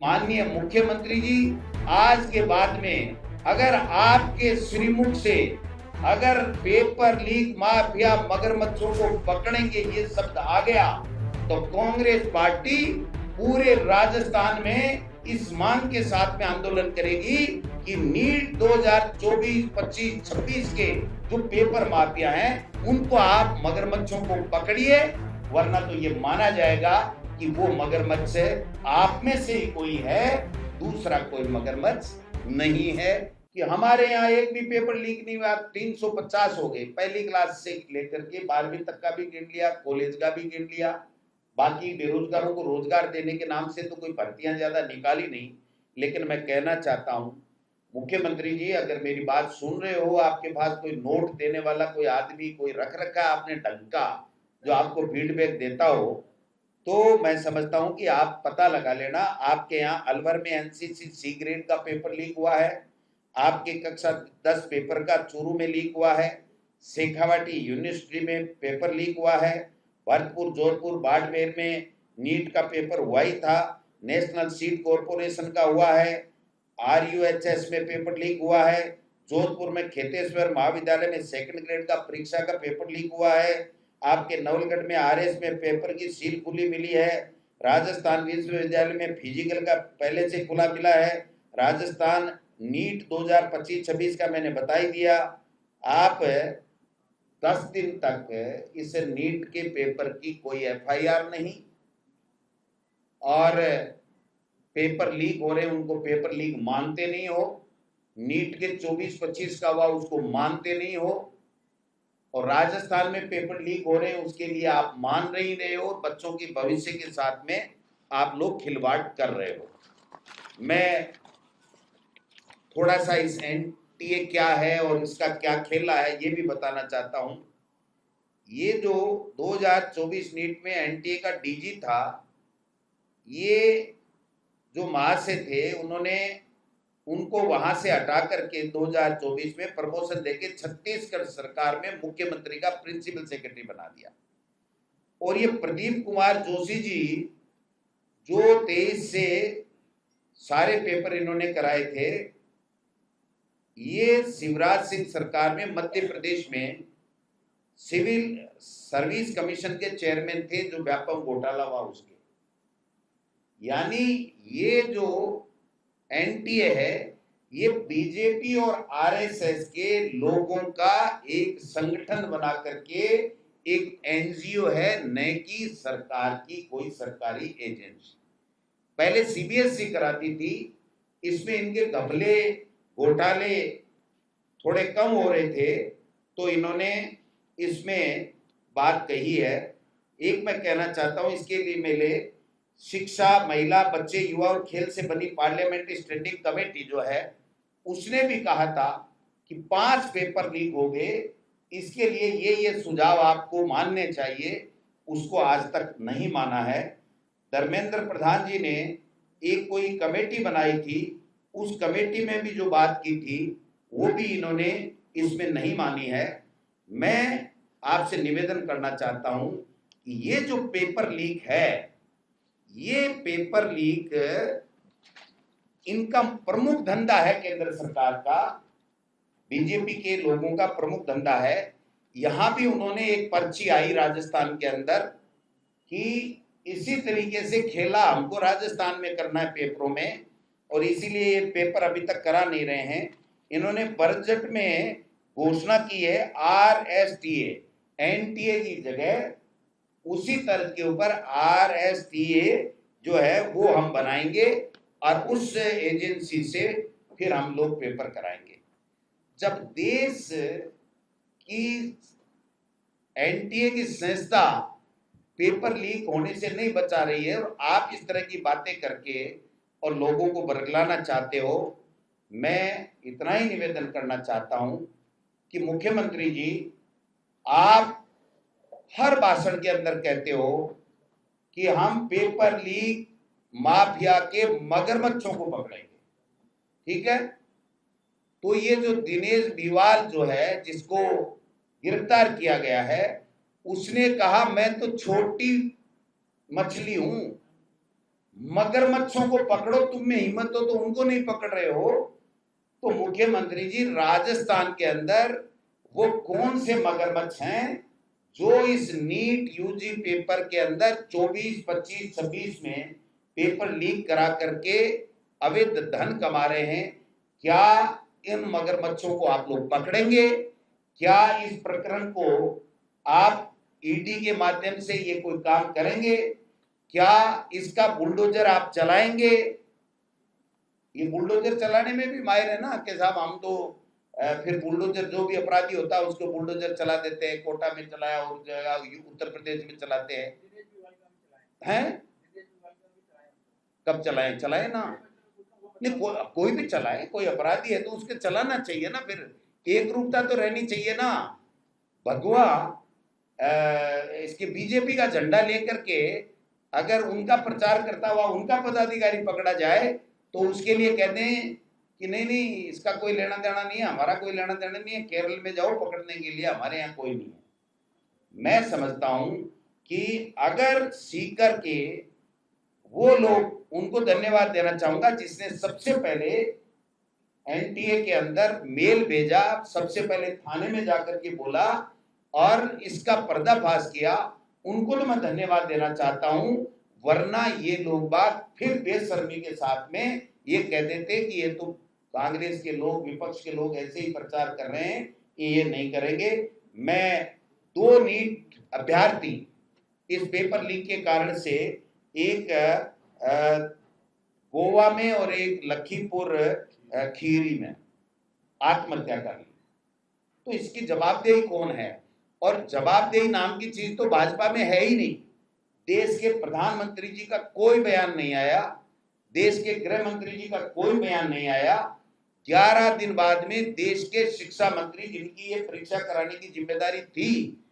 माननीय मुख्यमंत्री जी, आज के बाद में अगर आपके श्रीमुख से अगर पेपर लीक माफिया मगरमच्छों को पकड़ेंगे ये शब्द आ गया तो कांग्रेस पार्टी पूरे राजस्थान में इस मांग के साथ में आंदोलन करेगी कि नीट 2024, 25, 26 के जो पेपर माफिया हैं उनको आप मगरमच्छों को पकड़िए, वरना तो ये माना जाएगा कि वो मगरमच्छ आप में से ही कोई है, दूसरा कोई मगरमच्छ नहीं है। कि हमारे यहाँ एक भी पेपर लीक नहीं हुआ, 350 हो गए, पहली क्लास से लेकर के 12वीं तक का भी गिन लिया, कॉलेज का भी गिन लिया। बाकी बेरोजगारों को रोजगार देने के नाम से तो कोई भर्तियां ज्यादा निकाली नहीं। लेकिन मैं कहना चाहता हूं मुख्यमंत्री जी, अगर मेरी बात सुन रहे हो, आपके पास कोई नोट देने वाला कोई आदमी कोई रख रखा है आपने ढंग का जो आपको फीडबैक देता हो, तो मैं समझता हूं कि आप पता लगा लेना। आपके यहाँ अलवर में एनसीसी सी ग्रेड का पेपर लीक हुआ है, आपके कक्षा 10 पेपर का चूरू में लीक हुआ है, शेखावाटी यूनिवर्सिटी में पेपर लीक हुआ है, भरतपुर, जोधपुर, बाड़मेर में नीट का पेपर हुआ ही था, नेशनल सीड कॉरपोरेशन का हुआ है, आरयूएचएस में पेपर लीक हुआ है, जोधपुर में खेतेश्वर महाविद्यालय में सेकंड ग्रेड का परीक्षा का पेपर लीक हुआ है, आपके नवलगढ़ में आरएस में पेपर की सील खुली मिली है, राजस्थान विश्वविद्यालय में फिजिकल का पहले से खुला मिला है, राजस्थान नीट 2025-26 का मैंने बता ही दिया। आप 10 दिन तक इस नीट के पेपर की कोई एफआईआर नहीं, और पेपर लीक हो रहे हैं उनको पेपर लीक मानते नहीं हो, नीट के 24-25 का हुआ उसको मानते नहीं हो, और राजस्थान में पेपर लीक हो रहे हैं उसके लिए आप मान नहीं रहे हो, बच्चों के भविष्य के साथ में आप लोग खिलवाड़ कर रहे हो। मैं थोड़ा सा इस एनटीए क्या है और इसका क्या खेला है ये भी बताना चाहता हूं। ये जो 2024 नीट में एनटीए का डीजी था, ये जो महाशय थे उन्होंने उनको वहां से हटा करके 2024 में प्रमोशन देके छत्तीसगढ़ सरकार में मुख्यमंत्री का प्रिंसिपल सेक्रेटरी बना दिया। और ये प्रदीप कुमार जोशी जी जो 23 से सारे पेपर इन्होंने कराए थे, ये शिवराज सिंह सरकार में मध्य प्रदेश में सिविल सर्विस कमीशन के चेयरमैन थे जो व्यापक घोटाला हुआ उसके। यानी ये जो एनटीए है ये बीजेपी और आरएसएस के लोगों का एक संगठन बना करके एक एनजीओ है, न कि सरकार की कोई सरकारी एजेंसी। पहले सीबीएसई कराती थी, इसमें इनके घपले घोटाले थोड़े कम हो रहे थे तो इन्होंने इसमें बात कही है। एक मैं कहना चाहता हूं, इसके लिए मेरे शिक्षा, महिला, बच्चे, युवा और खेल से बनी पार्लियामेंट्री स्टैंडिंग कमेटी जो है उसने भी कहा था कि 5 पेपर लीक हो गए, इसके लिए ये सुझाव आपको मानने चाहिए, उसको आज तक नहीं माना है। धर्मेंद्र प्रधान जी ने एक कोई कमेटी बनाई थी, उस कमेटी में भी जो बात की थी वो भी इन्होंने इसमें नहीं मानी है। मैं आपसे निवेदन करना चाहता हूं कि ये जो पेपर लीक है, ये पेपर लीक इनका प्रमुख धंधा है, केंद्र सरकार का, बीजेपी के लोगों का प्रमुख धंधा है। यहां भी उन्होंने एक पर्ची आई राजस्थान के अंदर कि इसी तरीके से खेला हमको राजस्थान में करना है पेपरों में, और इसीलिए ये पेपर अभी तक करा नहीं रहे हैं। इन्होंने बजट में घोषणा की है आरएसटीए, एनटीए की जगह उसी तर्ज के ऊपर आरएसटीए जो है वो हम बनाएंगे और उस एजेंसी से फिर हम लोग पेपर कराएंगे। जब देश की एनटीए की संस्था पेपर लीक होने से नहीं बचा रही है और आप इस तरह की बातें करके और लोगों को बरगलाना चाहते हो, मैं इतना ही निवेदन करना चाहता हूं कि मुख्यमंत्री जी, आप हर भाषण के अंदर कहते हो कि हम पेपर लीक माफिया के मगरमच्छों को पकड़ेंगे, ठीक है? तो ये जो दिनेश बिवाल जो है जिसको गिरफ्तार किया गया है, उसने कहा मैं तो छोटी मछली हूं, मगरमच्छों को पकड़ो, तुम में हिम्मत हो तो उनको नहीं पकड़ रहे हो। तो मुख्यमंत्री जी, राजस्थान के अंदर वो कौन से मगरमच्छ हैं जो इस नीट यूजी पेपर के अंदर 24, 25, 26 में पेपर लीक करा करके अवैध धन कमा रहे हैं? क्या इन मगरमच्छों को आप लोग पकड़ेंगे? क्या इस प्रकरण को आप ईडी के माध्यम से ये कोई काम करेंगे? क्या इसका बुलडोजर आप चलाएंगे? ये बुलडोजर चलाने में भी माहिर है ना कि साहब हम तो फिर बुलडोजर जो भी अपराधी होता है उसको बुलडोजर चला देते हैं, कोटा में चलाया और जगह उत्तर प्रदेश में चलाते हैं। कब चलाए? चलाए ना, नहीं कोई भी चलाए, कोई अपराधी है तो उसके चलाना चाहिए ना, फिर एक रूपता तो रहनी चाहिए ना। भगवा इसके बीजेपी का झंडा लेकर के अगर उनका प्रचार करता हुआ उनका पदाधिकारी पकड़ा जाए तो उसके लिए कहते हैं कि नहीं नहीं इसका कोई लेना देना नहीं है, हमारा कोई लेना देना नहीं है, केरल में जाओ पकड़ने के लिए, हमारे यहाँ कोई नहीं है। मैं समझता हूं कि अगर सीकर के वो लोग, उनको धन्यवाद देना चाहूंगा जिसने सबसे पहले एनटीए के अंदर मेल भेजा, सबसे पहले थाने में जाकर के बोला और इसका पर्दाफाश किया, उनको तो मैं धन्यवाद देना चाहता हूं। वरना ये लोग बात फिर बेशर्मी के साथ में ये कह देते कि ये तो कांग्रेस के लोग, विपक्ष के लोग ऐसे ही प्रचार कर रहे हैं कि ये नहीं करेंगे। मैं 2 नीट अभ्यर्थी इस पेपर लीक के कारण से, एक गोवा में और एक लखीमपुर खीरी में आत्महत्या कर ली, तो इसकी जवाबदेही कौन है? और जवाबदेही नाम की चीज तो भाजपा में है ही नहीं। देश के प्रधानमंत्री जी का कोई बयान नहीं आया, देश के गृह मंत्री जी का कोई बयान नहीं आया। 11 दिन बाद में देश के शिक्षा मंत्री, जिनकी ये परीक्षा कराने की जिम्मेदारी थी,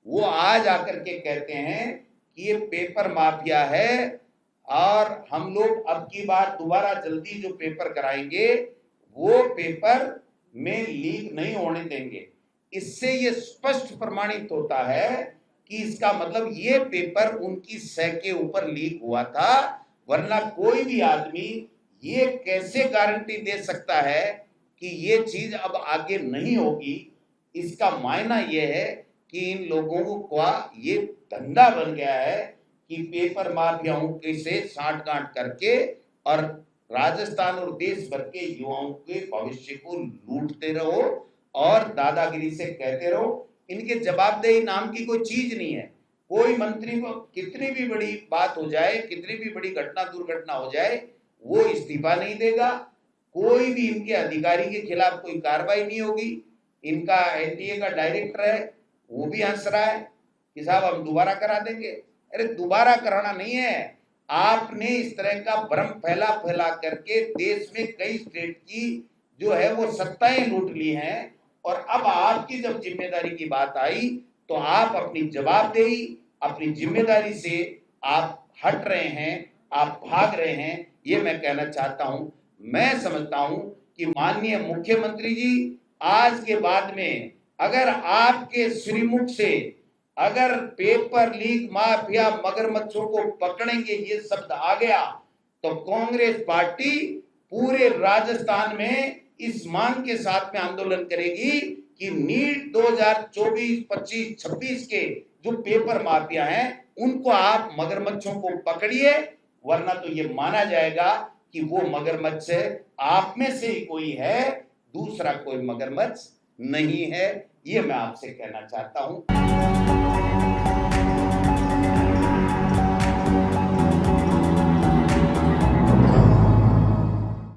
वो आज आकर के कहते हैं कि ये पेपर माफिया है और हम लोग अब की बार दोबारा जल्दी जो पेपर कराएंगे वो पेपर में लीक नहीं होने देंगे। इससे ये स्पष्ट प्रमाणित होता है कि इसका मतलब ये पेपर उनकी सह के ऊपर लीक हुआ था। वरना कोई भी आदमी ये कैसे गारंटी दे सकता है कि ये चीज अब आगे नहीं होगी? इसका मायना ये है कि इन लोगों का ये धंधा बन गया है कि पेपर माफियाओं के से साठगांठ करके और राजस्थान और देश भर के युवाओं के भविष्य को लूटते रहो और दादागिरी से कहते रहो। इनके जवाबदेही नाम की कोई चीज नहीं है। कोई मंत्री को कितनी भी बड़ी बात हो जाए, कितनी भी बड़ी घटना दुर्घटना हो जाए, वो इस्तीफा नहीं देगा। कोई भी इनके अधिकारी के खिलाफ कोई कार्रवाई नहीं होगी। इनका एनटीए का डायरेक्टर है, वो भी हंस रहा है कि साहब हम दोबारा करा देंगे। अरे दोबारा कराना नहीं है, आपने इस तरह का भ्रम फैला फैला करके देश में कई स्टेट की जो है वो सत्ताएं लूट ली हैं। और अब आपकी जब जिम्मेदारी की बात आई तो आप अपनी जवाबदेही, अपनी जिम्मेदारी से आप हट रहे हैं, आप भाग रहे हैं। ये मैं कहना चाहता हूं। मैं समझता हूं कि माननीय मुख्यमंत्री जी, आज के बाद में अगर आपके श्रीमुख से अगर पेपर लीक माफिया मगरमच्छों को पकड़ेंगे ये शब्द आ गया तो कांग्रेस पार्टी पूरे राजस्थान में इस मांग के साथ में आंदोलन करेगी कि नीट 2024, 25, 26 के जो पेपर माफिया हैं उनको आप मगरमच्छों को पकड़िए, वरना तो ये माना जाएगा कि वो मगरमच्छ आप में से ही कोई है, दूसरा कोई मगरमच्छ नहीं है। ये मैं आपसे कहना चाहता हूं।